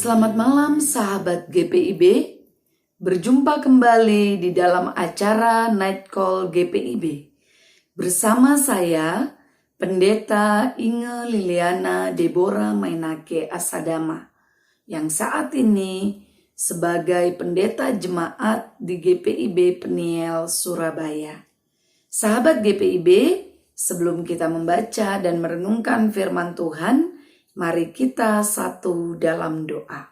Selamat malam sahabat GPIB, berjumpa kembali di dalam acara Night Call GPIB. Bersama saya, Pendeta Inge Liliana Deborah Mainake Asadama, yang saat ini sebagai pendeta jemaat di GPIB Peniel, Surabaya. Sahabat GPIB, sebelum kita membaca dan merenungkan firman Tuhan, mari kita satu dalam doa.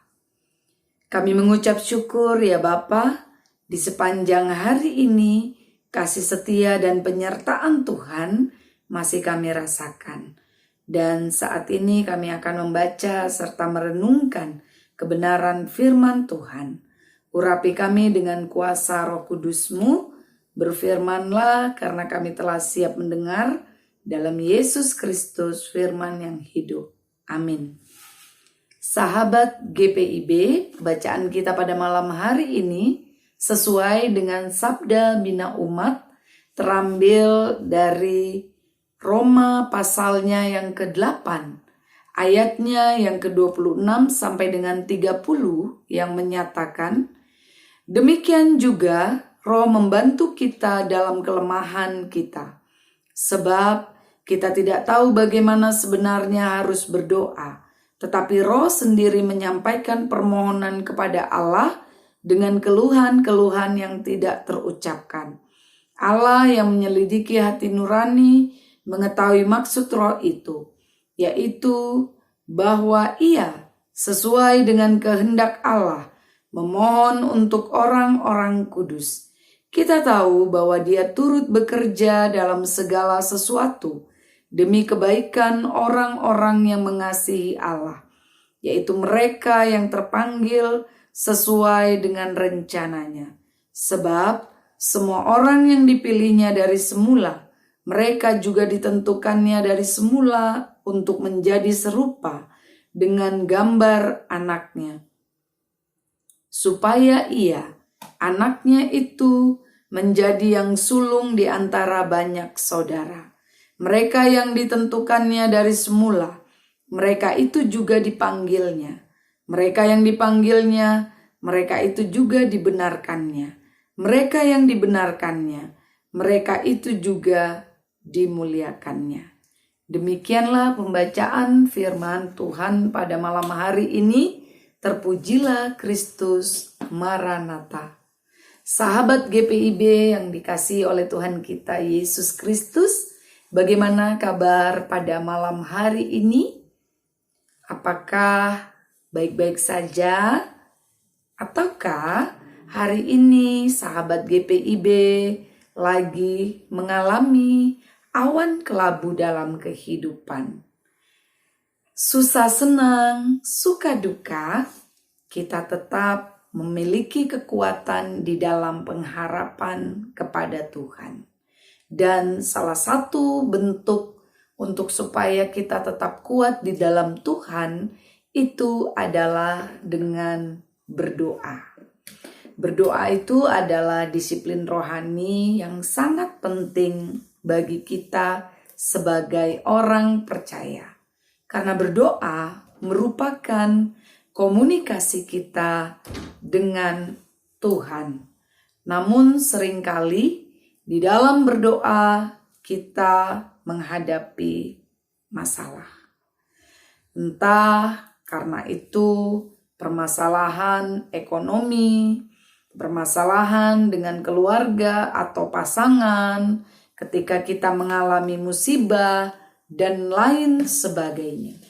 Kami mengucap syukur ya Bapa, di sepanjang hari ini kasih setia dan penyertaan Tuhan masih kami rasakan. Dan saat ini kami akan membaca serta merenungkan kebenaran firman Tuhan. Urapi kami dengan kuasa Roh Kudus-Mu, berfirmanlah karena kami telah siap mendengar dalam Yesus Kristus firman yang hidup. Amin. Sahabat GPIB, bacaan kita pada malam hari ini sesuai dengan Sabda Bina Umat terambil dari Roma pasalnya yang ke-8, ayatnya yang ke-26 sampai dengan 30 yang menyatakan, demikian juga Roh membantu kita dalam kelemahan kita, sebab kita tidak tahu bagaimana sebenarnya harus berdoa, tetapi Roh sendiri menyampaikan permohonan kepada Allah dengan keluhan-keluhan yang tidak terucapkan. Allah yang menyelidiki hati nurani mengetahui maksud Roh itu, yaitu bahwa Ia sesuai dengan kehendak Allah memohon untuk orang-orang kudus. Kita tahu bahwa Dia turut bekerja dalam segala sesuatu demi kebaikan orang-orang yang mengasihi Allah, yaitu mereka yang terpanggil sesuai dengan rencananya. Sebab semua orang yang dipilihnya dari semula, mereka juga ditentukannya dari semula untuk menjadi serupa dengan gambar anaknya, supaya Ia, anaknya itu, menjadi yang sulung di antara banyak saudara. Mereka yang ditentukannya dari semula, mereka itu juga dipanggilnya. Mereka yang dipanggilnya, mereka itu juga dibenarkannya. Mereka yang dibenarkannya, mereka itu juga dimuliakannya. Demikianlah pembacaan firman Tuhan pada malam hari ini. Terpujilah Kristus, Maranatha. Sahabat GPIB yang dikasihi oleh Tuhan kita Yesus Kristus, bagaimana kabar pada malam hari ini? Apakah baik-baik saja? Ataukah hari ini sahabat GPIB lagi mengalami awan kelabu dalam kehidupan? Susah senang, suka duka, kita tetap memiliki kekuatan di dalam pengharapan kepada Tuhan. Dan salah satu bentuk untuk supaya kita tetap kuat di dalam Tuhan itu adalah dengan berdoa. Berdoa itu adalah disiplin rohani yang sangat penting bagi kita sebagai orang percaya. Karena berdoa merupakan komunikasi kita dengan Tuhan. Namun seringkali di dalam berdoa kita menghadapi masalah. Entah karena itu permasalahan ekonomi, permasalahan dengan keluarga atau pasangan, ketika kita mengalami musibah, dan lain sebagainya.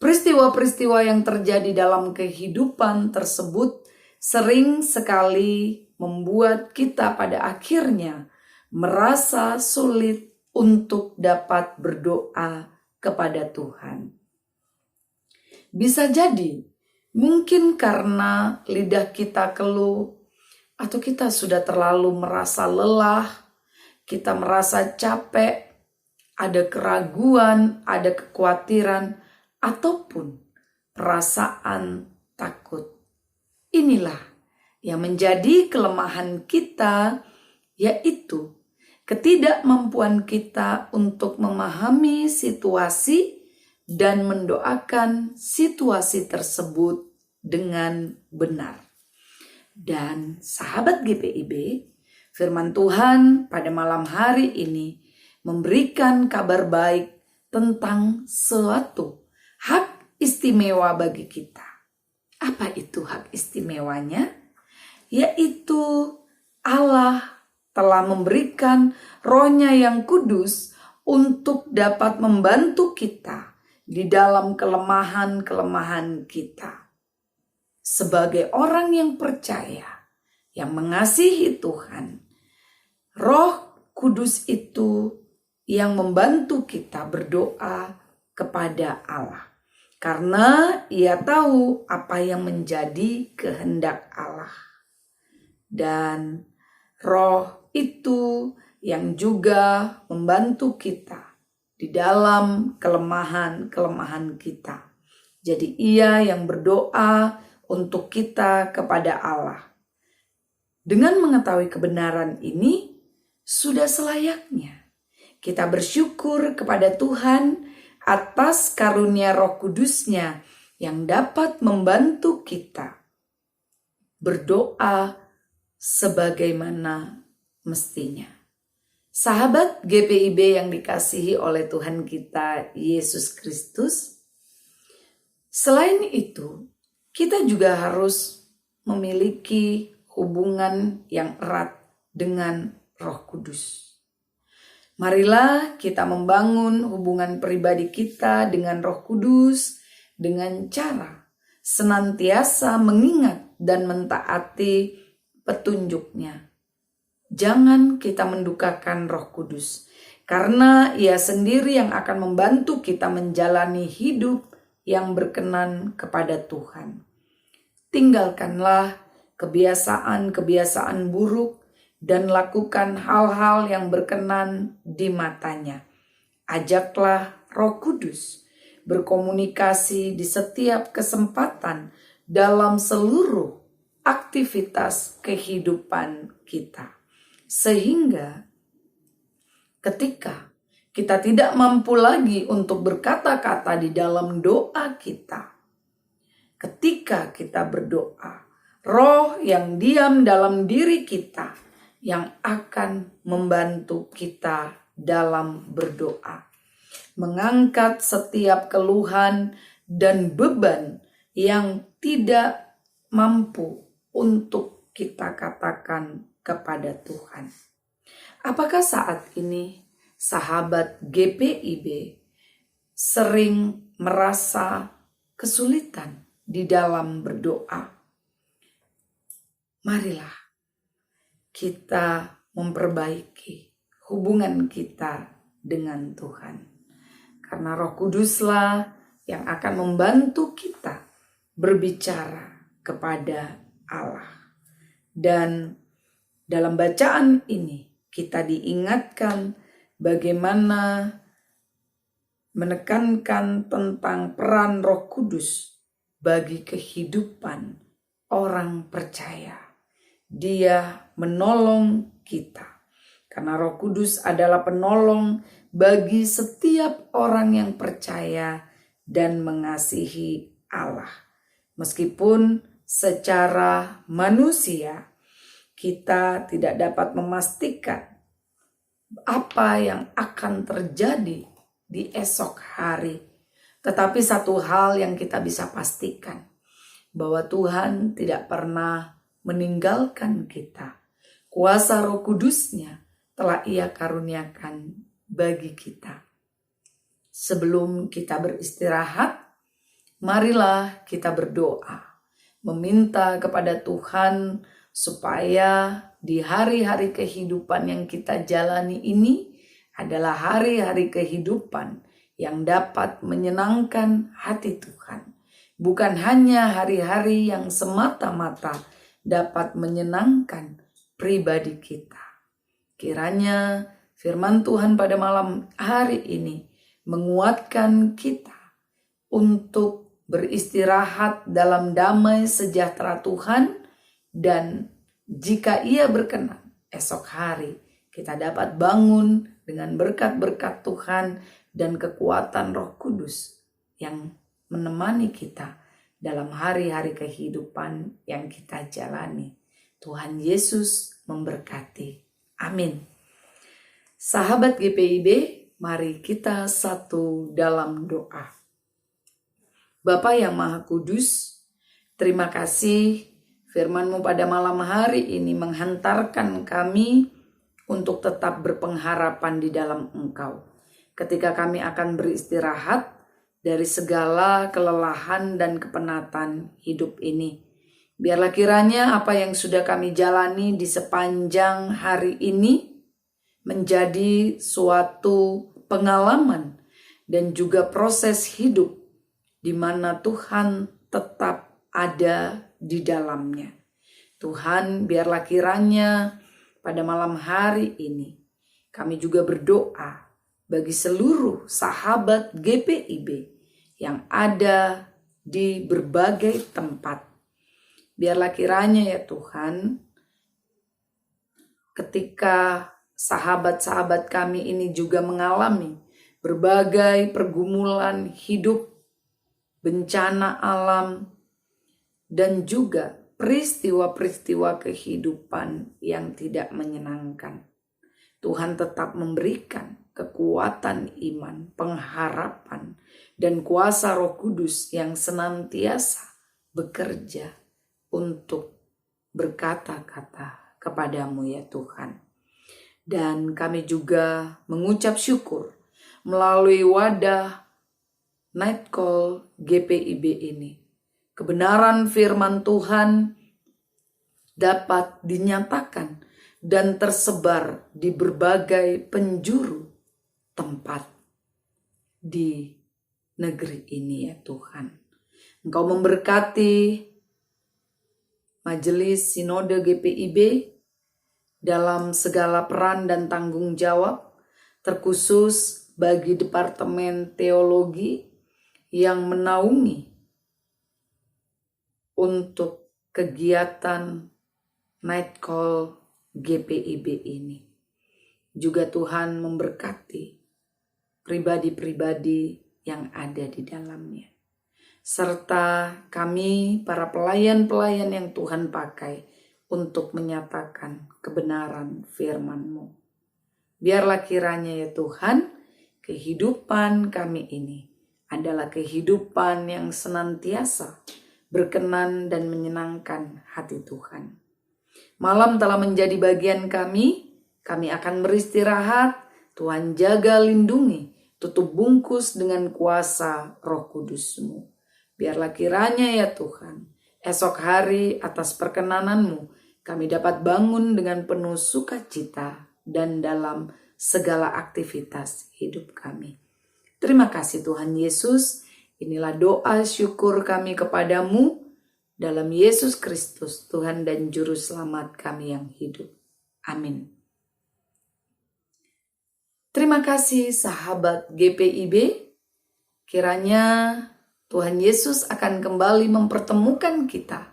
Peristiwa-peristiwa yang terjadi dalam kehidupan tersebut sering sekali membuat kita pada akhirnya merasa sulit untuk dapat berdoa kepada Tuhan. Bisa jadi mungkin karena lidah kita keluh, atau kita sudah terlalu merasa lelah, kita merasa capek, ada keraguan, ada kekhawatiran, ataupun perasaan takut. Inilah yang menjadi kelemahan kita, yaitu ketidakmampuan kita untuk memahami situasi dan mendoakan situasi tersebut dengan benar. Dan sahabat GPIB, firman Tuhan pada malam hari ini memberikan kabar baik tentang suatu hak istimewa bagi kita. Apa itu hak istimewanya? Yaitu Allah telah memberikan Roh-Nya yang kudus untuk dapat membantu kita di dalam kelemahan-kelemahan kita. Sebagai orang yang percaya, yang mengasihi Tuhan, Roh Kudus itu yang membantu kita berdoa kepada Allah. Karena Ia tahu apa yang menjadi kehendak Allah. Dan Roh itu yang juga membantu kita di dalam kelemahan-kelemahan kita. Jadi Ia yang berdoa untuk kita kepada Allah. Dengan mengetahui kebenaran ini, sudah selayaknya kita bersyukur kepada Tuhan atas karunia Roh Kudus-Nya yang dapat membantu kita berdoa sebagaimana mestinya. Sahabat GPIB yang dikasihi oleh Tuhan kita Yesus Kristus, selain itu, kita juga harus memiliki hubungan yang erat dengan Roh Kudus. Marilah kita membangun hubungan pribadi kita dengan Roh Kudus dengan cara senantiasa mengingat dan mentaati petunjuk-Nya. Jangan kita mendukakan Roh Kudus, karena Ia sendiri yang akan membantu kita menjalani hidup yang berkenan kepada Tuhan. Tinggalkanlah kebiasaan-kebiasaan buruk dan lakukan hal-hal yang berkenan di mata-Nya. Ajaklah Roh Kudus berkomunikasi di setiap kesempatan dalam seluruh aktivitas kehidupan kita. Sehingga ketika kita tidak mampu lagi untuk berkata-kata di dalam doa kita, ketika kita berdoa, Roh yang diam dalam diri kita yang akan membantu kita dalam berdoa, mengangkat setiap keluhan dan beban yang tidak mampu untuk kita katakan kepada Tuhan. Apakah saat ini sahabat GPIB sering merasa kesulitan di dalam berdoa? Marilah kita memperbaiki hubungan kita dengan Tuhan. Karena Roh Kuduslah yang akan membantu kita berbicara kepada Allah. Dan dalam bacaan ini kita diingatkan bagaimana menekankan tentang peran Roh Kudus bagi kehidupan orang percaya. Dia menolong kita. Karena Roh Kudus adalah penolong bagi setiap orang yang percaya dan mengasihi Allah. Meskipun secara manusia kita tidak dapat memastikan apa yang akan terjadi di esok hari. Tetapi satu hal yang kita bisa pastikan, bahwa Tuhan tidak pernah meninggalkan kita. Kuasa Roh Kudus-Nya telah Ia karuniakan bagi kita. Sebelum kita beristirahat, marilah kita berdoa, meminta kepada Tuhan supaya di hari-hari kehidupan yang kita jalani ini adalah hari-hari kehidupan yang dapat menyenangkan hati Tuhan. Bukan hanya hari-hari yang semata-mata dapat menyenangkan pribadi kita. Kiranya firman Tuhan pada malam hari ini menguatkan kita untuk beristirahat dalam damai sejahtera Tuhan, dan jika Ia berkenan esok hari kita dapat bangun dengan berkat-berkat Tuhan dan kekuatan Roh Kudus yang menemani kita dalam hari-hari kehidupan yang kita jalani. Tuhan Yesus memberkati. Amin. Sahabat GPIB, mari kita satu dalam doa. Bapa yang Maha Kudus, terima kasih firman-Mu pada malam hari ini menghantarkan kami untuk tetap berpengharapan di dalam Engkau. Ketika kami akan beristirahat dari segala kelelahan dan kepenatan hidup ini. Biarlah kiranya apa yang sudah kami jalani di sepanjang hari ini menjadi suatu pengalaman dan juga proses hidup di mana Tuhan tetap ada di dalamnya. Tuhan, biarlah kiranya pada malam hari ini kami juga berdoa bagi seluruh sahabat GPIB yang ada di berbagai tempat. Biarlah kiranya ya Tuhan, ketika sahabat-sahabat kami ini juga mengalami berbagai pergumulan hidup, bencana alam, dan juga peristiwa-peristiwa kehidupan yang tidak menyenangkan. Tuhan tetap memberikan kekuatan iman, pengharapan, dan kuasa Roh Kudus yang senantiasa bekerja untuk berkata-kata kepadamu ya Tuhan. Dan kami juga mengucap syukur melalui wadah Night Call GPIB ini. Kebenaran firman Tuhan dapat dinyatakan dan tersebar di berbagai penjuru tempat di negeri ini ya Tuhan. Engkau memberkati Majelis Sinode GPIB dalam segala peran dan tanggung jawab, terkhusus bagi Departemen Teologi yang menaungi untuk kegiatan Night Call GPIB ini. Juga Tuhan memberkati pribadi-pribadi yang ada di dalamnya. Serta kami para pelayan-pelayan yang Tuhan pakai untuk menyatakan kebenaran firman-Mu. Biarlah kiranya ya Tuhan, kehidupan kami ini adalah kehidupan yang senantiasa berkenan dan menyenangkan hati Tuhan. Malam telah menjadi bagian kami akan beristirahat. Tuhan jaga lindungi, tutup bungkus dengan kuasa Roh Kudus-Mu. Biarlah kiranya ya Tuhan, esok hari atas perkenanan-Mu kami dapat bangun dengan penuh sukacita dan dalam segala aktivitas hidup kami. Terima kasih Tuhan Yesus. Inilah doa syukur kami kepadamu dalam Yesus Kristus, Tuhan dan Juru Selamat kami yang hidup. Amin. Terima kasih sahabat GPIB. Kiranya Tuhan Yesus akan kembali mempertemukan kita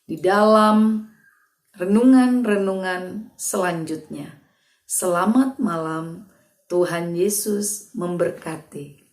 di dalam renungan-renungan selanjutnya. Selamat malam, Tuhan Yesus memberkati.